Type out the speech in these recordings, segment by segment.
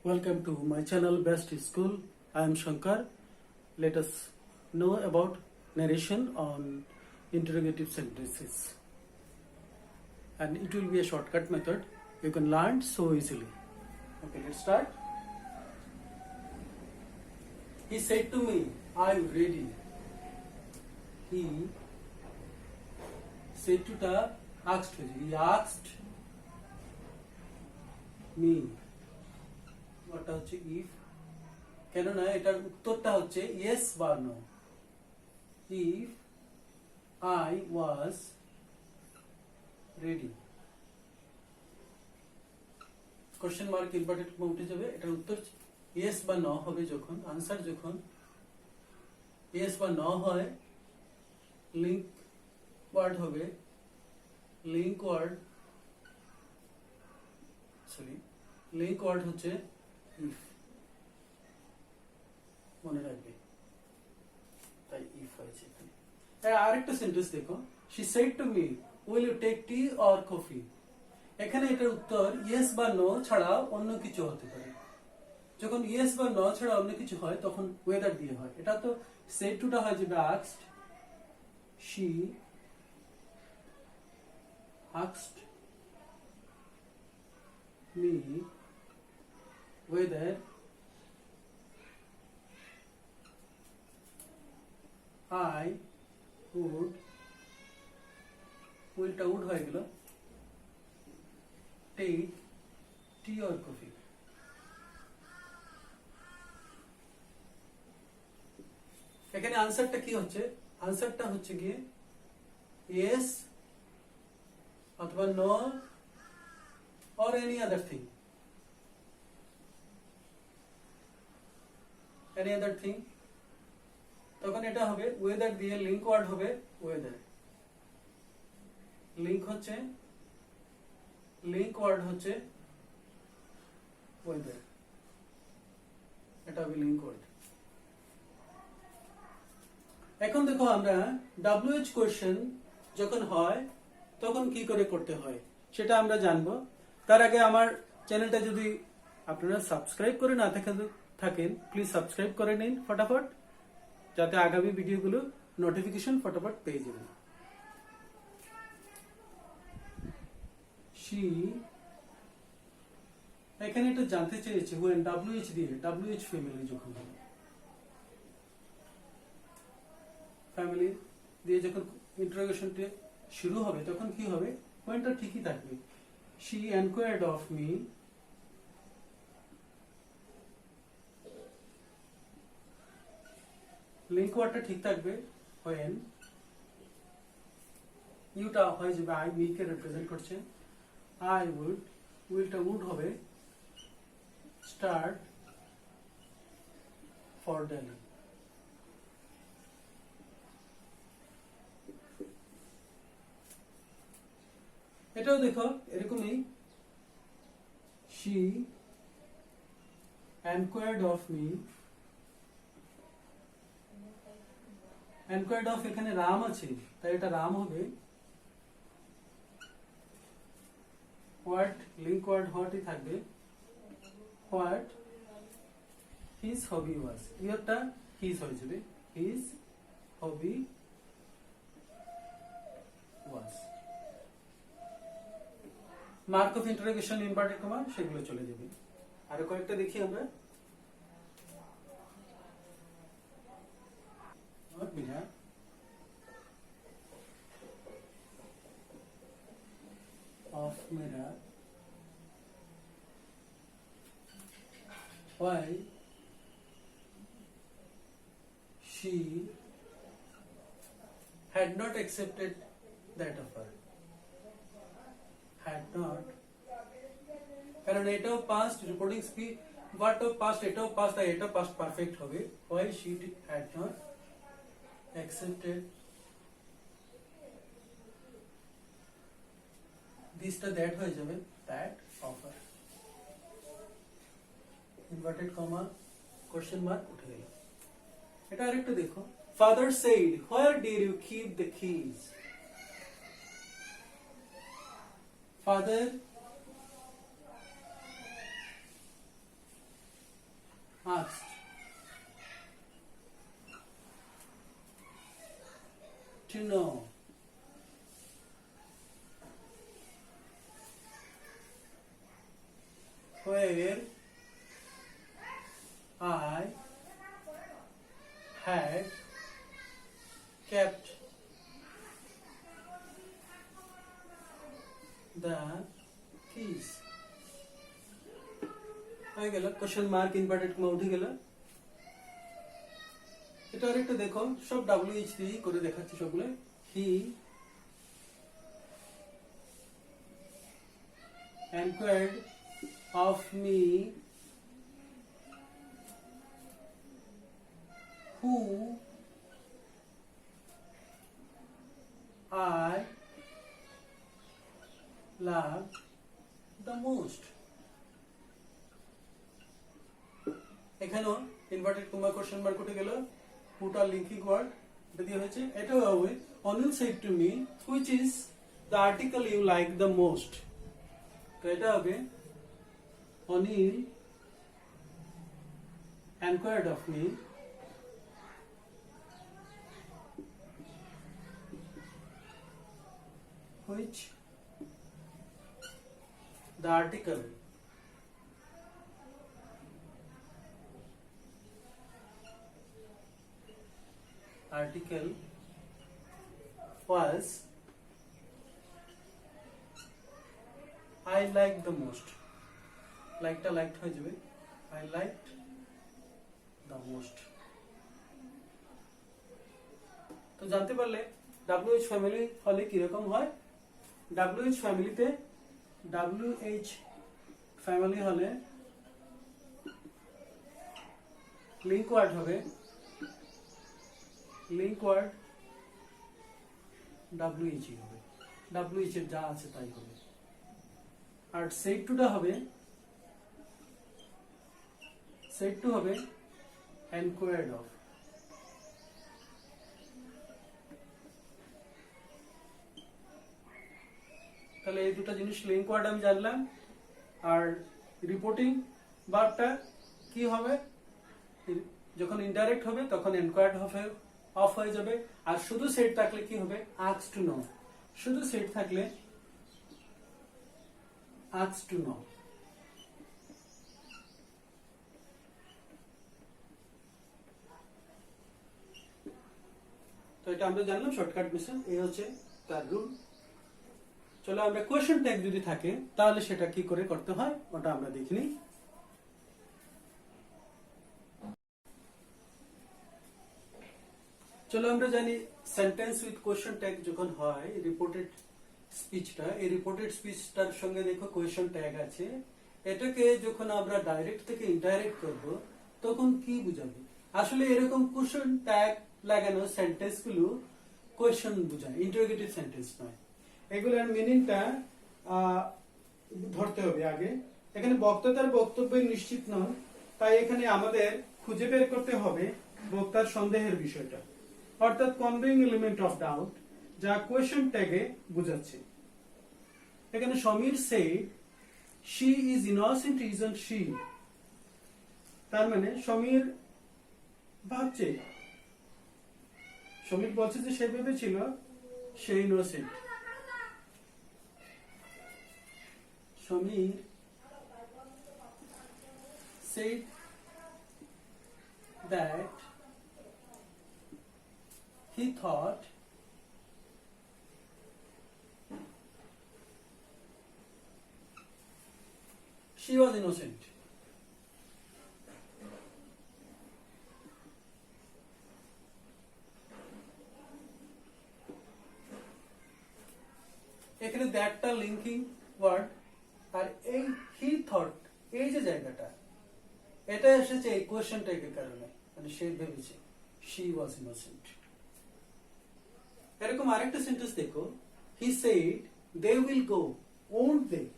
Welcome to my channel Best School. I am Shankar. Let us know about narration on interrogative sentences. And it will be a shortcut method. You can learn so easily. Okay, let's start. He said to me, I'm ready. He said to the asked. He asked me. ওটা হচ্ছে if কেননা এটার উত্তরটা হচ্ছে yes বা no if I was ready question mark inverted comma উঠে যাবে এটার উত্তর ইয়েস বা নো হবে যখন আনসার যখন ইয়েস বা নো হয় লিংক ওয়ার্ড হবে লিংক ওয়ার্ড হচ্ছে ইফ মনে রাখবে তাই ইফ হয়েছে এখানে আরেকটা সেন্টেন্স দেখো she said to me will you take tea or coffee এখানে এটার উত্তর ইয়েস বা নো ছাড়া অন্য কিছু হতে পারে যখন ইয়েস বা নো ছাড়া অন্য কিছু হয় তখন ওয়েদার দিয়ে হয় এটা তো said to টা হয় যে asked she asked me whether I would হয়ে গেল take tea or coffee এখানে আনসারটা কি হচ্ছে আনসারটা হচ্ছে গিয়ে yes অথবা no or any other thing তখন এটা হবে ওয়েদার দিয়ে লিংক ওয়ার্ড হবে ওয়েদার লিংক ওয়ার্ড হচ্ছে ওয়েদার এটা হবে লিংক ওয়ার্ড এখন দেখো আমরা WH কোশ্চেন যখন হয় তখন কি করে করতে হয় সেটা আমরা জানবো তার আগে আমার চ্যানেলটা যদি আপনারা সাবস্ক্রাইব করে না থাকেন প্লিজ সাবস্ক্রাইব করে নিন ফটাফট যাতে আগামী ভিডিওগুলো নোটিফিকেশন ফটাফট পেয়ে যাবেন এখানে এটা জানতে চেয়েছে when WH দিয়ে WH ফ্যামিলি যখন ফ্যামিলি দিয়ে যখন ইন্টারোগেশনটি শুরু হবে তখন কি হবে পয়েন্টটা ঠিকই থাকবে she inquired of me link ওয়ার্ডটা ঠিক থাকবে when ইউটা হয়ে যাবে আই মি কে রিপ্রেজেন্ট করছে I would উইলটা উড হবে স্টার্ট ফর দিল্লি এটাও দেখো এরকমই she inquired of me enquired of এখানে রাম আছে তাই এটা রাম হবে হোয়াট লিংক ওয়ার্ড হোয়াটই থাকবে হোয়াট হিজ হবি ওয়াজ ইয়ারটা হিজ হয়ে যাবে his hobby was mark of interrogation inverted comma সেগুলো চলে যাবে আরো কয়েকটা দেখি আমরা of mirror why she had not accepted that offer had not কারণ এটাও past reporting speak what of past এটাও past তাই এটা past perfect হবে why she had not accepted দিসটা দ্যাট হয়ে যাবে that offer inverted comma question mark উঠে গেল এটা আরেকটু দেখো father said where did you keep the keys father asked to know where I had kept the keys. হয়ে গেল, কোশ্চেন মার্ক ইনভার্টেড কমা উঠে গেল। এটা আরেকটু দেখো, সব WH দিয়ে করে দেখাচ্ছি সবগুলো। হি enquired of me who I love the most. এখানেও ইনভার্টেড কমা কোশ্চেন মার্ক উঠে গেল, পুট আর লিঙ্কিং ওয়ার্ড এটা দিয়ে হয়েছে। এটাও হবে Anil said to me which is the article you like the most. তো এটা হবে Anil enquired of me which the article was I liked the most. Liked হয়ে যাবে I liked the most. তো জানতে পারলে WH ফ্যামিলি হলে কিরকম হয়। WH ফ্যামিলিতে WH ফ্যামিলি হলে লিঙ্ক ওয়ার্ড হবে, লিঙ্ক ওয়ার্ড WH হবে, WH এর যা আছে তাই হবে। আর সেট টুটা হবে, সেট টু হবে enquired of। তাহলে এই দুটো জিনিস লিঙ্ক ওয়ার্ড আমি জানলাম। আর রিপোর্টিং ভার্বটা কি হবে, যখন ইনডাইরেক্ট হবে তখন এনকোয়ার্ড অফ হয়ে যাবে। আর শুধু সেট থাকলে কি হবে, আস্কড টু নো। শুধু সেট থাকলে আস্কড টু নো। তো এটা আমরা জানলাম শর্টকাট মেশন, এই হচ্ছে তার রুল। চলো আমরা কোয়েশ্চেন ট্যাগ যদি থাকে তাহলে সেটা কি করে করতে হয় ওটা আমরা দেখিনি। চলো আমরা জানি সেন্টেন্স উইথ কোয়েশ্চেন ট্যাগ যখন হয় রিপোর্টেড স্পিচটা, এই রিপোর্টেড স্পিচটার সঙ্গে দেখো কোয়েশ্চেন ট্যাগ আছে। এটাকে যখন আমরা ডাইরেক্ট থেকে ইনডাইরেক্ট করব তখন কি বুঝাবে, আসলে এরকম কোয়েশ্চেন ট্যাগ লাগানো সেন্টেন্স গুলো কোয়েশ্চেন বোঝায়, ইন্টারোগেটিভ সেন্টেন্স নয়। এগুলোর মিনিংটা ধরতে হবে আগে। এখানে বক্তার বক্তব্য নিশ্চিত নন, তাই এখানে আমাদের খুঁজে বের করতে হবে বক্তার সন্দেহের বিষয়টা, অর্থাৎ কনভেইং এলিমেন্ট অফ ডাউট, যা কোয়েশ্চেন ট্যাগে বোঝাচ্ছে। এখানে Samir said she is innocent isn't she, তার মানে সমীর ভাবছে, সমীর বলছে যে সে ভেবেছিল সে innocent. Samir said that he thought she was innocent. এখানে দ্যাটটা লিঙ্কিং ওয়ার্ড, আর এই হি থট এই যে জায়গাটা এটা এসেছে এই কোয়েশ্চেন ট্যাগের কারণে, মানে সে ভেবেছে she was innocent। এরকম আরেকটা সেন্টেন্স দেখো, he said they will go won't they,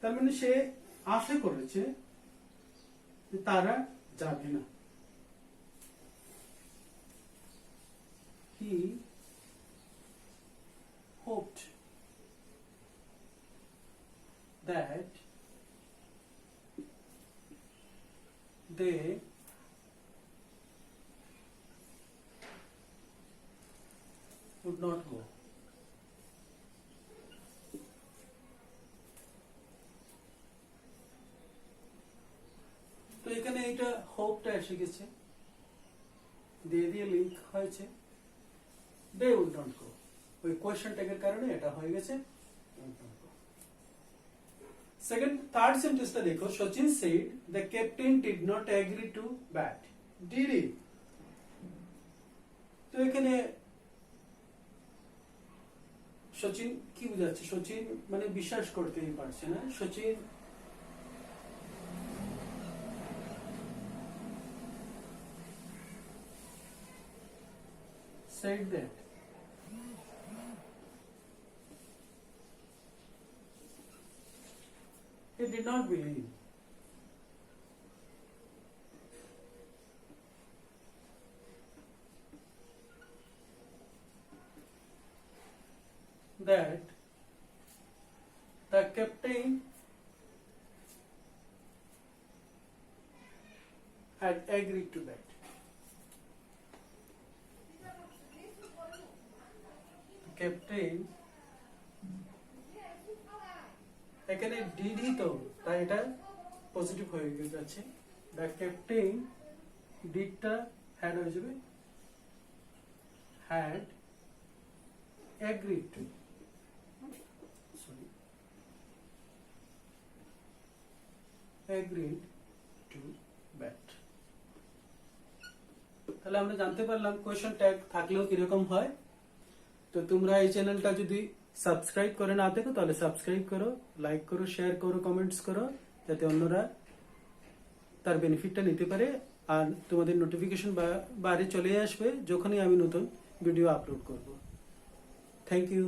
তার মানে সে আশা করেছে যে তারা যাবে না। he hoped that they would not go. তো এখানে এটা হোপটা এসে গেছে, দিয়ে দিয়ে লিংক হয়েছে, দে উড নট গো, ওই কোয়েশ্চেন ট্যাগের কারণে এটা হয়ে গেছে। সেকেন্ড থার্ড সেন্টেন্সটা দেখো, Sachin said the captain did not agree to bat, did he? তো এখানে সচিন কি বুঝাচ্ছে? সচিন মানে বিশ্বাস করতেই পারছে না। Sachin said that he did not believe that the captain had agreed to that. Captain এখানে ডিডি, তো তাই এটা পজিটিভ হয়ে যাচ্ছে। দ্য ক্যাপ্টেন ডিডটা হ্যাড হয়ে যাবে had agreed two, sorry agreed two bat. তাহলে আমরা জানতে পারলাম কোয়েশ্চন ট্যাগ থাকলেও কিরকম হয়। তো তোমরা এই চ্যানেলটা যদি সাবস্ক্রাইব করে না দেখো তাহলে সাবস্ক্রাইব করো, লাইক করো, শেয়ার করো, কমেন্টস করো, যাতে অন্যরা তার বেনিফিটটা নিতে পারে। আর তোমাদের নোটিফিকেশন বারে চলে আসবে যখনই আমি নতুন ভিডিও আপলোড করব। Thank you.